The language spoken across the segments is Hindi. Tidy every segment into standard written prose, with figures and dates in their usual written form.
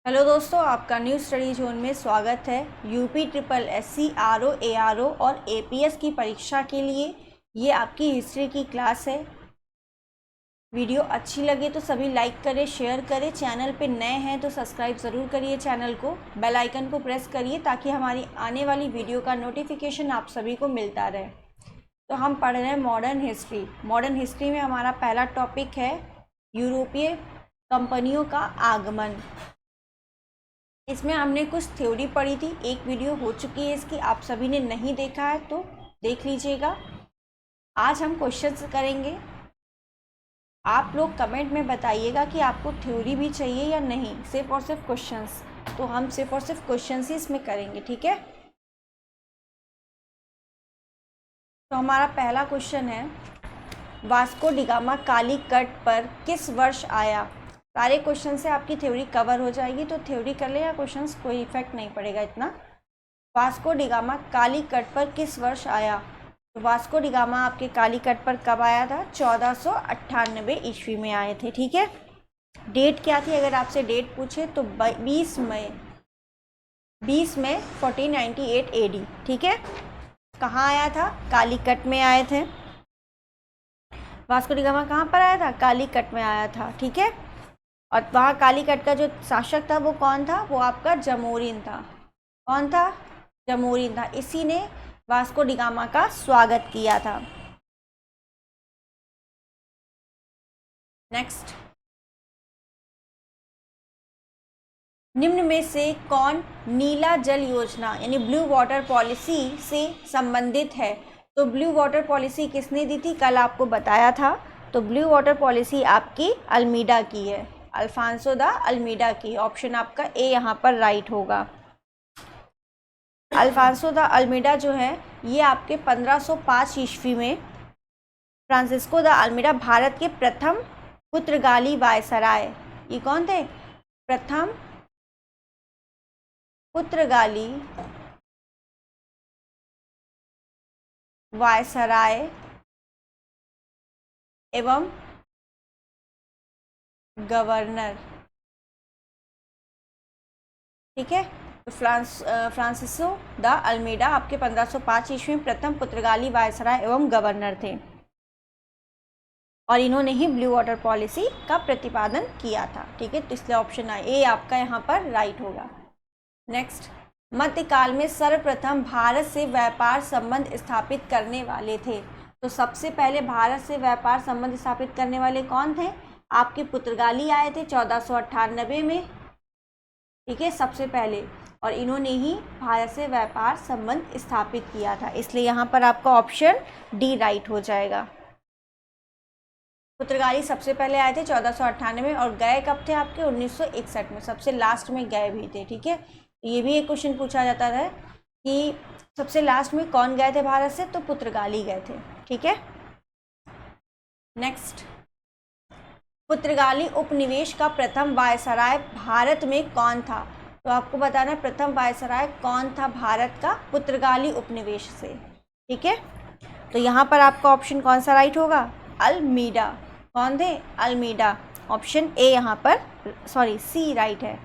हेलो दोस्तों, आपका न्यू स्टडी जोन में स्वागत है। UP triple SC RO ARO और एपीएस की परीक्षा के लिए ये आपकी हिस्ट्री की क्लास है। वीडियो अच्छी लगे तो सभी लाइक करें, शेयर करें। चैनल पे नए हैं तो सब्सक्राइब ज़रूर करिए चैनल को, बेल आइकन को प्रेस करिए ताकि हमारी आने वाली वीडियो का नोटिफिकेशन आप सभी को मिलता रहे। तो हम पढ़ रहे हैं मॉडर्न हिस्ट्री। मॉडर्न हिस्ट्री में हमारा पहला टॉपिक है यूरोपीय कंपनियों का आगमन। इसमें हमने कुछ थ्योरी पढ़ी थी, एक वीडियो हो चुकी है इसकी, आप सभी ने नहीं देखा है तो देख लीजिएगा। आज हम क्वेश्चंस करेंगे। आप लोग कमेंट में बताइएगा कि आपको थ्योरी भी चाहिए या नहीं, सिर्फ और सिर्फ क्वेश्चंस। तो हम सिर्फ और सिर्फ क्वेश्चंस ही इसमें करेंगे, ठीक है। तो हमारा पहला क्वेश्चन है, वास्को डिगामा कालीकट पर किस वर्ष आया। सारे क्वेश्चन से आपकी थ्योरी कवर हो जाएगी, तो थ्योरी कर ले या क्वेश्चंस कोई इफेक्ट नहीं पड़ेगा इतना। वास्को डिगामा कालीकट पर किस वर्ष आया। तो वास्को डिगामा आपके कालीकट पर कब आया था? 1498 ईस्वी में आए थे, ठीक है। डेट क्या थी अगर आपसे डेट पूछे तो 20 मई 1498 एडी, ठीक है। कहाँ आया था? कालीकट में आए थे। वास्को डिगामा कहाँ पर आया था? कालीकट में आया था, ठीक है। और वहाँ कालीकट का जो शासक था वो कौन था? वो आपका जमोरिन था। कौन था? जमोरिन था। इसी ने वास्को डिगामा का स्वागत किया था। नेक्स्ट, निम्न में से कौन नीला जल योजना यानी ब्लू वाटर पॉलिसी से संबंधित है। तो ब्लू वाटर पॉलिसी किसने दी थी? कल आपको बताया था। तो ब्लू वाटर पॉलिसी आपकी अल्मीडा की है, अल्फांसो दा अल्मीडा की। ऑप्शन आपका ए यहाँ पर राइट होगा। अल्फांसो दा अल्मीडा जो है ये आपके 1505 ईस्वी में फ्रांसिस्को दा अल्मीडा भारत के प्रथम पुर्तगाली वायसराय। ये कौन थे? प्रथम पुर्तगाली वायसराय एवं गवर्नर, ठीक है। तो फ्रांसिस्को दा अल्मीडा आपके 1505 ईस्वी में प्रथम पुर्तगाली वायसराय एवं गवर्नर थे और इन्होंने ही ब्लू वाटर पॉलिसी का प्रतिपादन किया था, ठीक है। तो इसलिए ऑप्शन ए आपका यहाँ पर राइट होगा। नेक्स्ट, मध्यकाल में सर्वप्रथम भारत से व्यापार संबंध स्थापित करने वाले थे। तो सबसे पहले भारत से व्यापार संबंध स्थापित करने वाले कौन थे? आपके पुर्तगाली आए थे 1498 में, ठीक है, सबसे पहले। और इन्होंने ही भारत से व्यापार संबंध स्थापित किया था, इसलिए यहाँ पर आपका ऑप्शन डी राइट हो जाएगा। पुर्तगाली सबसे पहले आए थे 1498 में और गए कब थे? आपके 1961 में, सबसे लास्ट में गए भी थे, ठीक है। ये भी एक क्वेश्चन पूछा जाता है कि सबसे लास्ट में कौन गए थे भारत से? तो पुर्तगाली गए थे, ठीक है। नेक्स्ट, पुर्तगाली उपनिवेश का प्रथम वायसराय भारत में कौन था। तो आपको बताना है प्रथम वायसराय कौन था भारत का पुर्तगाली उपनिवेश से, ठीक है। तो यहाँ पर आपका ऑप्शन कौन सा राइट होगा? अल्मीडा। कौन थे? अल्मीडा। ऑप्शन ए यहाँ पर, सॉरी सी राइट है।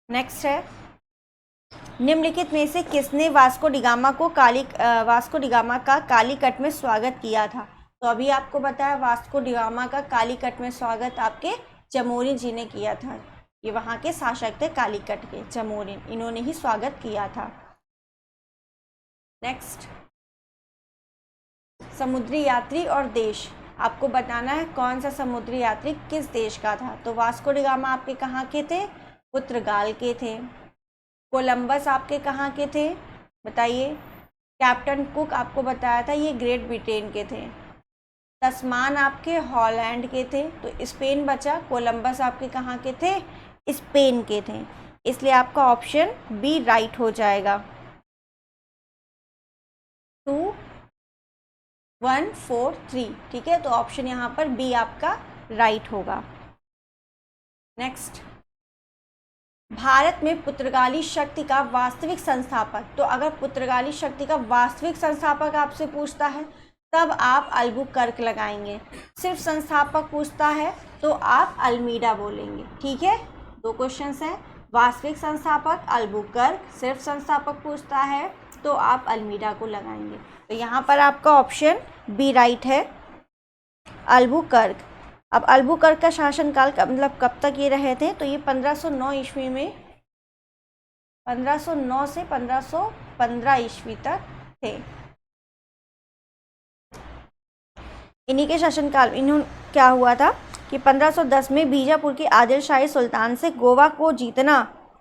नेक्स्ट है, निम्नलिखित में से किसने वास्को डिगामा का कालीकट में स्वागत किया था। तो अभी आपको बताया वास्को डिगामा का कालीकट में स्वागत आपके जमोरिन जी ने किया था। ये वहाँ के शासक थे कालीकट के, जमोरिन, इन्होंने ही स्वागत किया था। नेक्स्ट, समुद्री यात्री और देश। आपको बताना है कौन सा समुद्री यात्री किस देश का था। तो वास्को डिगामा आपके कहाँ के थे? पुर्तगाल के थे। कोलंबस आपके कहाँ के थे? बताइए। कैप्टन कुक आपको बताया था ये ग्रेट ब्रिटेन के थे। तस्मान आपके हॉलैंड के थे। तो स्पेन बचा। कोलंबस आपके कहाँ के थे? स्पेन के थे, इसलिए आपका ऑप्शन बी राइट हो जाएगा। 2 1 4 3, ठीक है। तो ऑप्शन यहाँ पर बी आपका राइट होगा। नेक्स्ट, भारत में पुर्तगाली शक्ति का वास्तविक संस्थापक। तो अगर पुर्तगाली शक्ति का वास्तविक संस्थापक आपसे पूछता है तब आप अल्बुकर्क लगाएंगे। सिर्फ संस्थापक पूछता है तो आप अल्मीडा बोलेंगे। ठीक है, 2 क्वेश्चंस हैं। वास्तविक संस्थापक अल्बुकर्क, सिर्फ संस्थापक पूछता है तो आप अल्मीडा को लगाएंगे। तो यहाँ पर आपका ऑप्शन बी राइट है, अल्बुकर्क। अब अल्बुकर्क का शासनकाल मतलब कब तक ये रहे थे, तो ये 1509 ईस्वी में, 1509 से 1515 ईस्वी तक थे। इन्हीं के शासनकाल इन्होंने क्या हुआ था कि 1510 में बीजापुर के आदिल शाही सुल्तान से गोवा को जीतना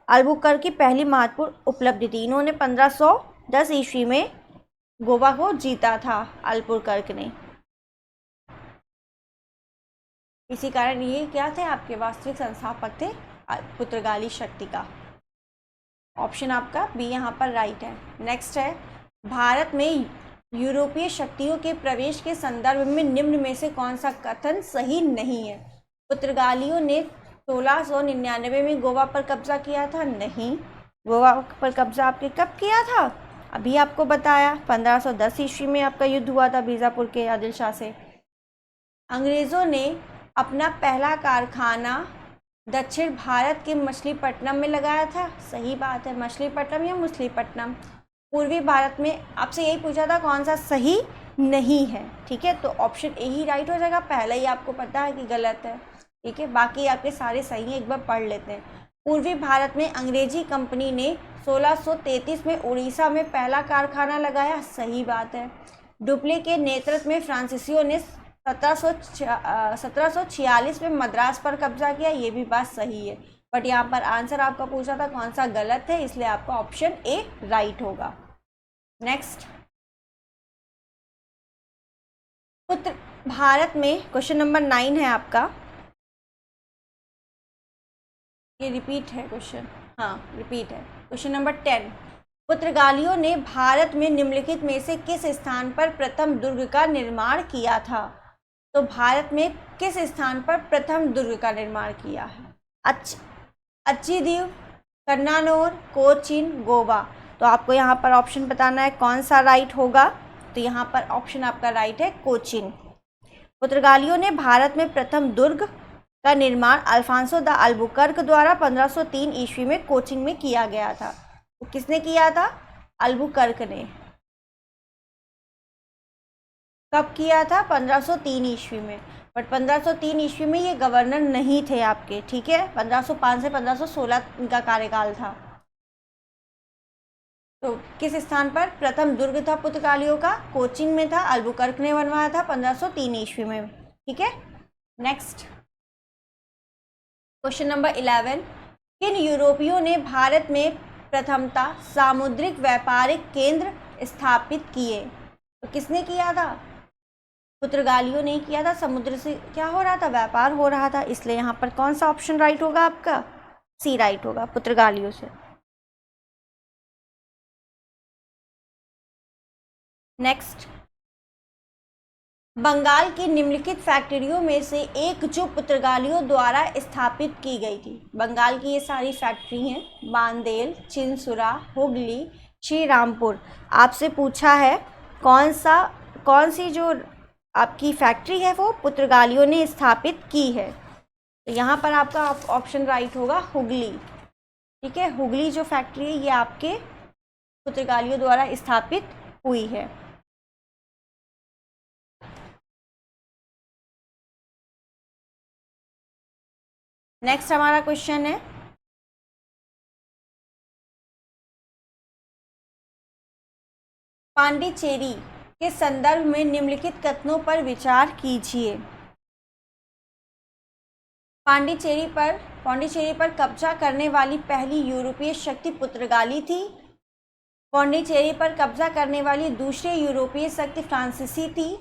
अल्बुकर्क की पहली महत्वपूर्ण उपलब्धि थी। इन्होंने 1510 ईस्वी में गोवा को जीता था अल्बुकर्क ने। इसी कारण ये क्या थे, आपके वास्तविक संस्थापक थे पुर्तगाली शक्ति का। ऑप्शन आपका बी यहाँ पर राइट है। नेक्स्ट है, भारत में यूरोपीय शक्तियों के प्रवेश के संदर्भ में निम्न में से कौन सा कथन सही नहीं है। पुर्तगालियों ने 1699 में गोवा पर कब्जा किया था, नहीं। गोवा पर कब्जा आपके कब किया था, अभी आपको बताया, 1510 ईस्वी में आपका युद्ध हुआ था बीजापुर के आदिल शाह से। अंग्रेज़ों ने अपना पहला कारखाना दक्षिण भारत के मछलीपट्टनम में लगाया था, सही बात है, मछलीपट्टनम या मुसलीपट्टनम। पूर्वी भारत में आपसे यही पूछा था कौन सा सही नहीं है। ठीक है, तो ऑप्शन ए ही राइट हो जाएगा, पहला ही आपको पता है कि गलत है। ठीक है, बाकी आपके सारे सही हैं, एक बार पढ़ लेते हैं। पूर्वी भारत में अंग्रेजी कंपनी ने 1633 में उड़ीसा में पहला कारखाना लगाया, सही बात है। डुप्ले के नेतृत्व में फ्रांसीसियों ने 1746 में मद्रास पर कब्जा किया, ये भी बात सही है। बट यहाँ पर आंसर आपका पूछा था कौन सा गलत है, इसलिए आपका ऑप्शन ए राइट होगा। नेक्स्ट, उत्तर भारत में क्वेश्चन नंबर 9 है आपका, ये रिपीट है क्वेश्चन, हाँ रिपीट है। क्वेश्चन नंबर 10, पुर्तगालियों ने भारत में निम्नलिखित में से किस स्थान पर प्रथम दुर्ग का निर्माण किया था। तो भारत में किस स्थान पर प्रथम दुर्ग का निर्माण किया है, अच्चीदीव, कन्नानौर, कोचीन, गोवा। तो आपको यहाँ पर ऑप्शन बताना है कौन सा राइट होगा। तो यहाँ पर ऑप्शन आपका राइट है, कोचीन। पुर्तगालियों ने भारत में प्रथम दुर्ग का निर्माण अल्फांसो द अल्बुकर्क द्वारा 1503 ईस्वी में कोचीन में किया गया था। तो किसने किया था, अल्बुकर्क ने। कब किया था, 1503 ईस्वी में। बट 1503 ईस्वी में ये गवर्नर नहीं थे आपके। ठीक है, 1505 से 1516 इनका कार्यकाल था। तो किस स्थान पर प्रथम दुर्ग था पुर्तगालियों का, कोचीन में था, अल्बुकर्क ने बनवाया था 1503 ईस्वी में। ठीक है, नेक्स्ट क्वेश्चन नंबर 11, किन यूरोपियों ने भारत में प्रथमतः सामुद्रिक व्यापारिक केंद्र स्थापित किए। तो किसने किया था, पुर्तगालियों ने किया था। समुद्र से क्या हो रहा था, व्यापार हो रहा था, इसलिए यहाँ पर कौन सा ऑप्शन राइट होगा आपका, सी राइट होगा, पुर्तगालियों से। नेक्स्ट, बंगाल की निम्नलिखित फैक्ट्रियों में से एक जो पुर्तगालियों द्वारा स्थापित की गई थी। बंगाल की ये सारी फैक्ट्री हैं, बांदेल, चिनसुरा, हुगली, श्रीरामपुर। आपसे पूछा है कौन सी जो आपकी फैक्ट्री है वो पुर्तगालियों ने स्थापित की है। तो यहाँ पर आपका ऑप्शन राइट होगा, हुगली। ठीक है, हुगली जो फैक्ट्री है ये आपके पुर्तगालियों द्वारा स्थापित हुई है। नेक्स्ट हमारा क्वेश्चन है, पांडिचेरी के संदर्भ में निम्नलिखित कथनों पर विचार कीजिए। पांडिचेरी पर कब्जा करने वाली पहली यूरोपीय शक्ति पुर्तगाली थी। पांडिचेरी पर कब्जा करने वाली दूसरी यूरोपीय शक्ति फ्रांसीसी थी।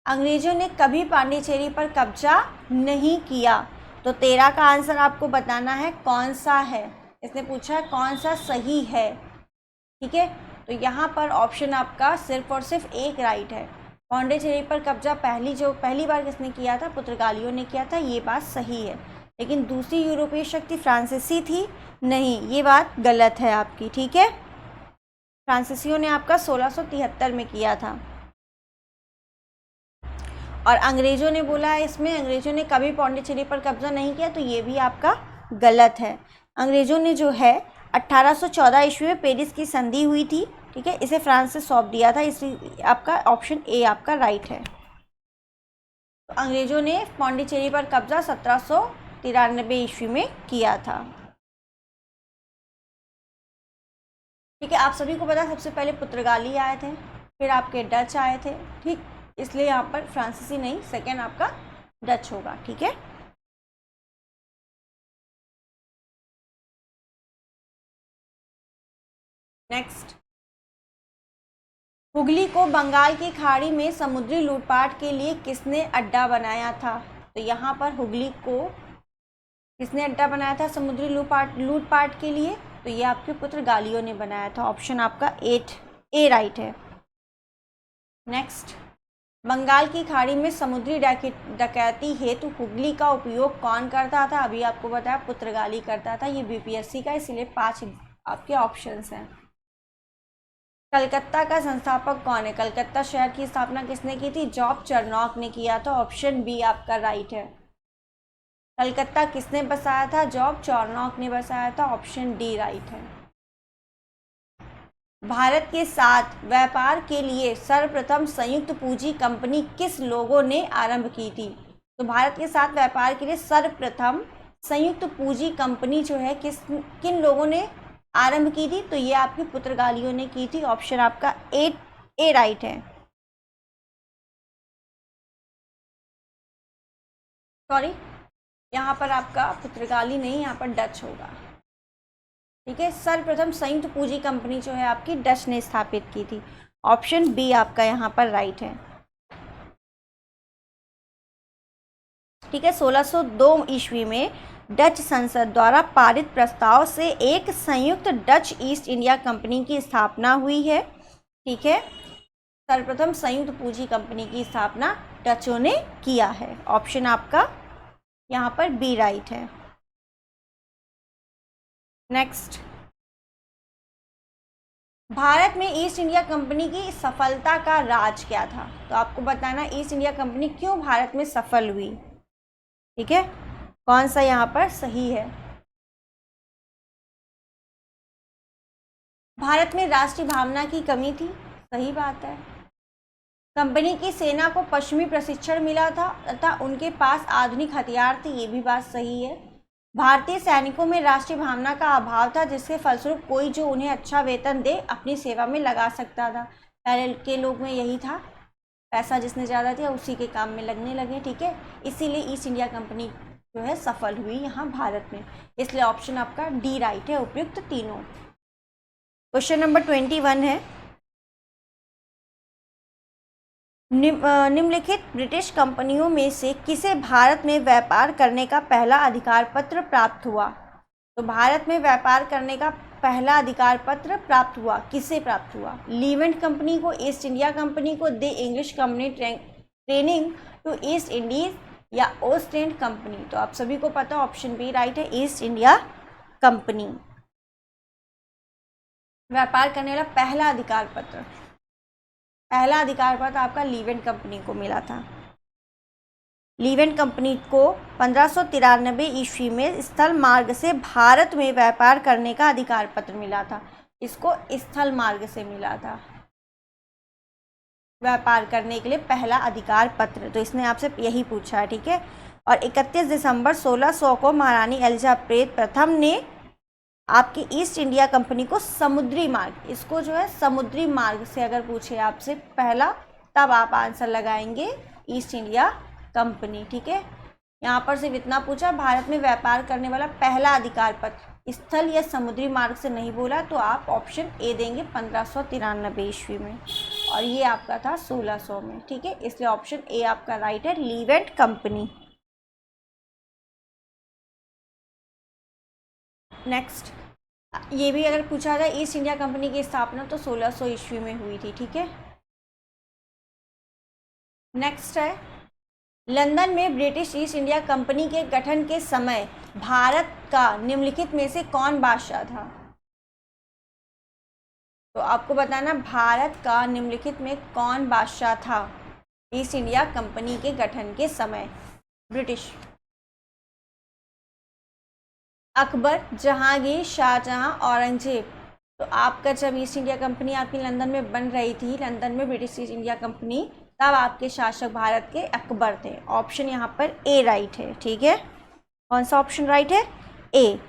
अंग्रेजों ने कभी पांडिचेरी पर कब्जा नहीं किया। तो 13 का आंसर आपको बताना है कौन सा है। इसने पूछा है कौन सा सही है। ठीक है, तो यहाँ पर ऑप्शन आपका सिर्फ और सिर्फ एक राइट है। पांडिचेरी पर कब्जा पहली बार किसने किया था, पुर्तगालियों ने किया था, ये बात सही है। लेकिन दूसरी यूरोपीय शक्ति फ्रांसीसी थी, नहीं, ये बात गलत है आपकी। ठीक है, फ्रांसीसियों ने आपका 1673 में किया था। और अंग्रेज़ों ने बोला है इसमें, अंग्रेज़ों ने कभी पौंडीचेरी पर कब्जा नहीं किया, तो ये भी आपका गलत है। अंग्रेज़ों ने जो है 1814 ईस्वी में पेरिस की संधि हुई थी, ठीक है, इसे फ्रांस से सौंप दिया था, इसलिए आपका ऑप्शन ए आपका राइट है। तो अंग्रेज़ों ने पौंडीचेरी पर कब्जा 1793 ईस्वी में किया था। ठीक है, आप सभी को पता है सबसे पहले पुर्तगाली आए थे, फिर आपके डच आए थे, ठीक, इसलिए यहाँ पर फ्रांसीसी नहीं, सेकेंड आपका डच होगा। ठीक है, नेक्स्ट, हुगली को बंगाल की खाड़ी में समुद्री लूटपाट के लिए किसने अड्डा बनाया था? तो यहाँ पर हुगली को किसने अड्डा बनाया था समुद्री लूटपाट के लिए? तो ये आपके पुर्तगालियों ने बनाया था। ऑप्शन आपका 8 ए राइट है। नेक्स्ट, बंगाल की खाड़ी में समुद्री डकैती हेतु हुगली का उपयोग कौन करता था? अभी आपको बताया पुर्तगाली करता था। ये बीपीएससी का, इसीलिए 5 आपके ऑप्शंस हैं। कलकत्ता का संस्थापक कौन है? कलकत्ता शहर की स्थापना किसने की थी? जॉब चरनॉक ने किया था। ऑप्शन बी आपका राइट है। कलकत्ता किसने बसाया था? जॉब चरनॉक ने बसाया था। ऑप्शन डी राइट है। भारत के साथ व्यापार के लिए सर्वप्रथम संयुक्त पूंजी कंपनी किस लोगों ने आरंभ की थी? तो भारत के साथ व्यापार के लिए सर्वप्रथम संयुक्त पूंजी कंपनी जो है किन लोगों ने आरंभ की थी? तो ये आपकी पुर्तगालियों ने की थी। ऑप्शन आपका ए राइट है। सॉरी, यहाँ पर आपका पुर्तगाली नहीं, यहाँ पर डच होगा। ठीक है, सर्वप्रथम संयुक्त पूंजी कंपनी जो है आपकी डच ने स्थापित की थी। ऑप्शन बी आपका यहाँ पर राइट है। ठीक है, 1602 ईस्वी में डच संसद द्वारा पारित प्रस्ताव से एक संयुक्त डच ईस्ट इंडिया कंपनी की स्थापना हुई है। ठीक है, सर्वप्रथम संयुक्त पूंजी कंपनी की स्थापना डचों ने किया है। ऑप्शन आपका यहाँ पर बी राइट है। नेक्स्ट, भारत में ईस्ट इंडिया कंपनी की सफलता का राज क्या था? तो आपको बताना ईस्ट इंडिया कंपनी क्यों भारत में सफल हुई। ठीक है, कौन सा यहाँ पर सही है? भारत में राष्ट्रीय भावना की कमी थी, सही बात है। कंपनी की सेना को पश्चिमी प्रशिक्षण मिला था तथा उनके पास आधुनिक हथियार थे, ये भी बात सही है। भारतीय सैनिकों में राष्ट्रीय भावना का अभाव था, जिसके फलस्वरूप कोई जो उन्हें अच्छा वेतन दे अपनी सेवा में लगा सकता था। पहले के लोग में यही था, पैसा जिसने ज़्यादा दिया उसी के काम में लगने लगे। ठीक है, इसीलिए ईस्ट इंडिया कंपनी जो है सफल हुई यहाँ भारत में, इसलिए ऑप्शन आपका डी राइट है, उपयुक्त तीनों। क्वेश्चन नंबर 21 है, निम्नलिखित ब्रिटिश कंपनियों में से किसे भारत में व्यापार करने का पहला अधिकार पत्र प्राप्त हुआ? तो भारत में व्यापार करने का पहला अधिकार पत्र प्राप्त हुआ, किसे प्राप्त हुआ? लीवेंट कंपनी को, ईस्ट इंडिया कंपनी को, the English company trading to East Indies या ओस्ट इंड कंपनी? तो आप सभी को पता, ऑप्शन बी राइट है, ईस्ट इंडिया कंपनी। व्यापार करने वाला पहला अधिकार पत्र आपका लीवेंट कंपनी को मिला था। लीवेंट कंपनी को 1593 ईस्वी में स्थल मार्ग से भारत में व्यापार करने का अधिकार पत्र मिला था। इसको स्थल मार्ग से मिला था व्यापार करने के लिए पहला अधिकार पत्र, तो इसने आपसे यही पूछा है। ठीक है, और 31 दिसंबर 1600 को महारानी एलिजाबेथ प्रथम ने आपकी ईस्ट इंडिया कंपनी को समुद्री मार्ग, इसको जो है समुद्री मार्ग से अगर पूछे आपसे पहला, तब आप आंसर लगाएंगे ईस्ट इंडिया कंपनी। ठीक है, यहाँ पर सिर्फ इतना पूछा, भारत में व्यापार करने वाला पहला अधिकार पत्र स्थल या समुद्री मार्ग से नहीं बोला, तो आप ऑप्शन ए देंगे 1593 ईस्वी में, और ये आपका था 1600 में। ठीक है, इसलिए ऑप्शन ए आपका राइट है, लीवेंट कंपनी। नेक्स्ट, ये भी अगर पूछा जाए ईस्ट इंडिया कंपनी की स्थापना तो 1600 ईस्वी में हुई थी। ठीक है, नेक्स्ट है, लंदन में ब्रिटिश ईस्ट इंडिया कंपनी के गठन के समय भारत का निम्नलिखित में से कौन बादशाह था? तो आपको बताना भारत का निम्नलिखित में कौन बादशाह था। ईस्ट इंडिया कंपनी के गठन के समय? ब्रिटिश। अकबर, जहांगीर, शाहजहां, औरंगजेब। तो आपका जब ईस्ट इंडिया कंपनी आपकी लंदन में बन रही थी, लंदन में ब्रिटिश ईस्ट इंडिया कंपनी, तब आपके शासक भारत के अकबर थे। ऑप्शन यहाँ पर ए राइट है। ठीक है, कौन सा ऑप्शन राइट है? ए।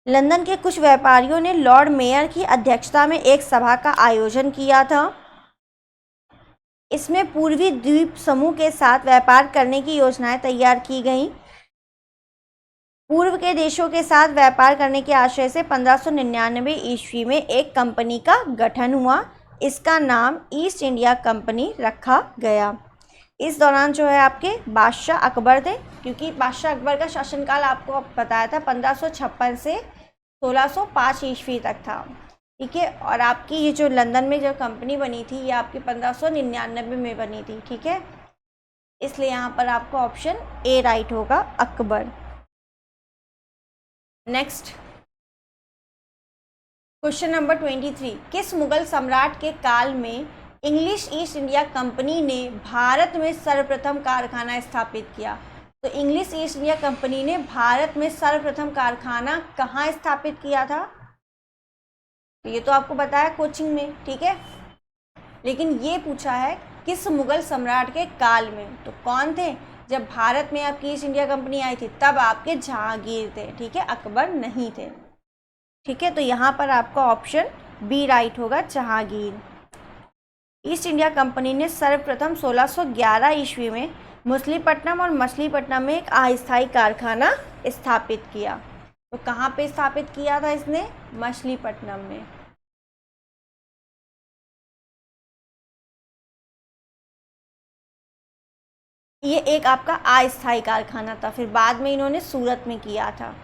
लंदन के कुछ व्यापारियों ने लॉर्ड मेयर की अध्यक्षता में एक सभा का आयोजन किया था। इसमें पूर्वी द्वीप समूह के साथ व्यापार करने की योजनाएं तैयार की गईं। पूर्व के देशों के साथ व्यापार करने के आशय से 1599 ईस्वी में एक कंपनी का गठन हुआ। इसका नाम ईस्ट इंडिया कंपनी रखा गया। इस दौरान जो है आपके बादशाह अकबर थे, क्योंकि बादशाह अकबर का शासनकाल आपको बताया था 1556 से 1605 ईस्वी तक था। ठीक है, और आपकी ये जो लंदन में जो कंपनी बनी थी ये आपकी 1599 में बनी थी। ठीक है, इसलिए यहाँ पर आपका ऑप्शन ए राइट होगा, अकबर। नेक्स्ट क्वेश्चन नंबर 23, किस मुगल सम्राट के काल में इंग्लिश ईस्ट इंडिया कंपनी ने भारत में सर्वप्रथम कारखाना स्थापित किया? तो इंग्लिश ईस्ट इंडिया कंपनी ने भारत में सर्वप्रथम कारखाना कहाँ स्थापित किया था? तो ये तो आपको बताया कोचिंग में। ठीक है, लेकिन ये पूछा है किस मुगल सम्राट के काल में। तो कौन थे? जब भारत में आपकी ईस्ट इंडिया कंपनी आई थी तब आपके जहांगीर थे। ठीक है, अकबर नहीं थे। ठीक है, तो यहाँ पर आपका ऑप्शन बी राइट होगा, जहांगीर। ईस्ट इंडिया कंपनी ने सर्वप्रथम 1611 ईस्वी में मछलीपट्टनम और मछलीपट्टनम में एक अस्थायी कारखाना स्थापित किया। तो कहाँ पे स्थापित किया था इसने? मछलीपट्टनम में। ये एक आपका अस्थायी कारखाना था, फिर बाद में इन्होंने सूरत में किया था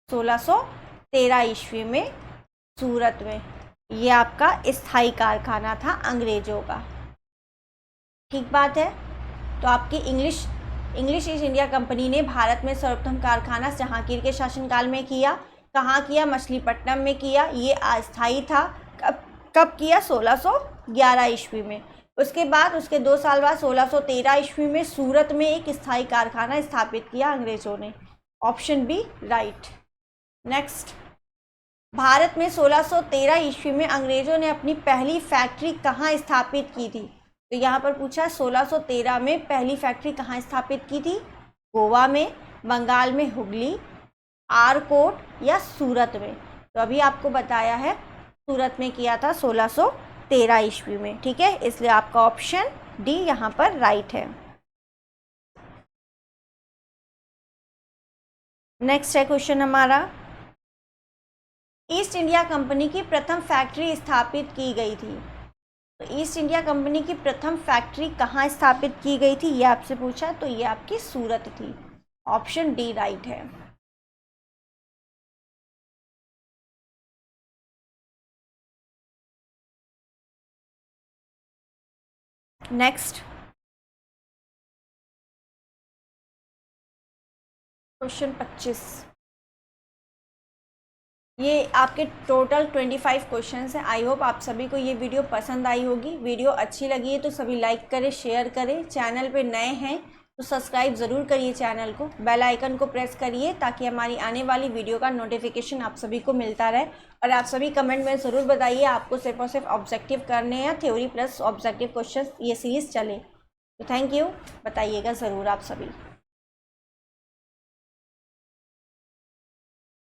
1613 ईस्वी में सूरत में। ये आपका स्थायी कारखाना था अंग्रेजों का। ठीक बात है। तो आपकी इंग्लिश ईस्ट इंडिया कंपनी ने भारत में सर्वप्रथम कारखाना जहांगीर के शासनकाल में किया। कहाँ किया? मछलीपट्टनम में किया। ये अस्थायी था। कब किया? 1611 ईस्वी में। उसके बाद उसके 2 साल बाद 1613 ईस्वी में सूरत में एक स्थायी कारखाना स्थापित किया अंग्रेजों ने। Option B right. Next, Bharat में 1613 ईस्वी में अंग्रेजों ने अपनी पहली फैक्ट्री कहाँ स्थापित की थी? तो यहाँ पर पूछा 1613 में पहली फैक्ट्री कहाँ स्थापित की थी? गोवा में, बंगाल में हुगली, आरकोट या सूरत में? तो अभी आपको बताया है सूरत में किया था 1613 ईस्वी में। ठीक है, इसलिए आपका ऑप्शन डी यहाँ पर राइट है। नेक्स्ट है क्वेश्चन हमारा, ईस्ट इंडिया कंपनी की प्रथम फैक्ट्री स्थापित की गई थी। तो ईस्ट इंडिया कंपनी की प्रथम फैक्ट्री कहाँ स्थापित की गई थी ये आपसे पूछा, तो ये आपकी सूरत थी। ऑप्शन डी राइट है। नेक्स्ट क्वेश्चन 25, ये आपके टोटल 25 क्वेश्चंस हैं। आई होप आप सभी को ये वीडियो पसंद आई होगी। वीडियो अच्छी लगी है तो सभी लाइक करें, शेयर करें। चैनल पे नए हैं तो सब्सक्राइब ज़रूर करिए चैनल को, बेल आइकन को प्रेस करिए ताकि हमारी आने वाली वीडियो का नोटिफिकेशन आप सभी को मिलता रहे। और आप सभी कमेंट में ज़रूर बताइए आपको सिर्फ और सिर्फ ऑब्जेक्टिव करने हैं या थ्योरी प्लस ऑब्जेक्टिव क्वेश्चन ये सीरीज़ चले। तो थैंक यू, बताइएगा ज़रूर आप सभी।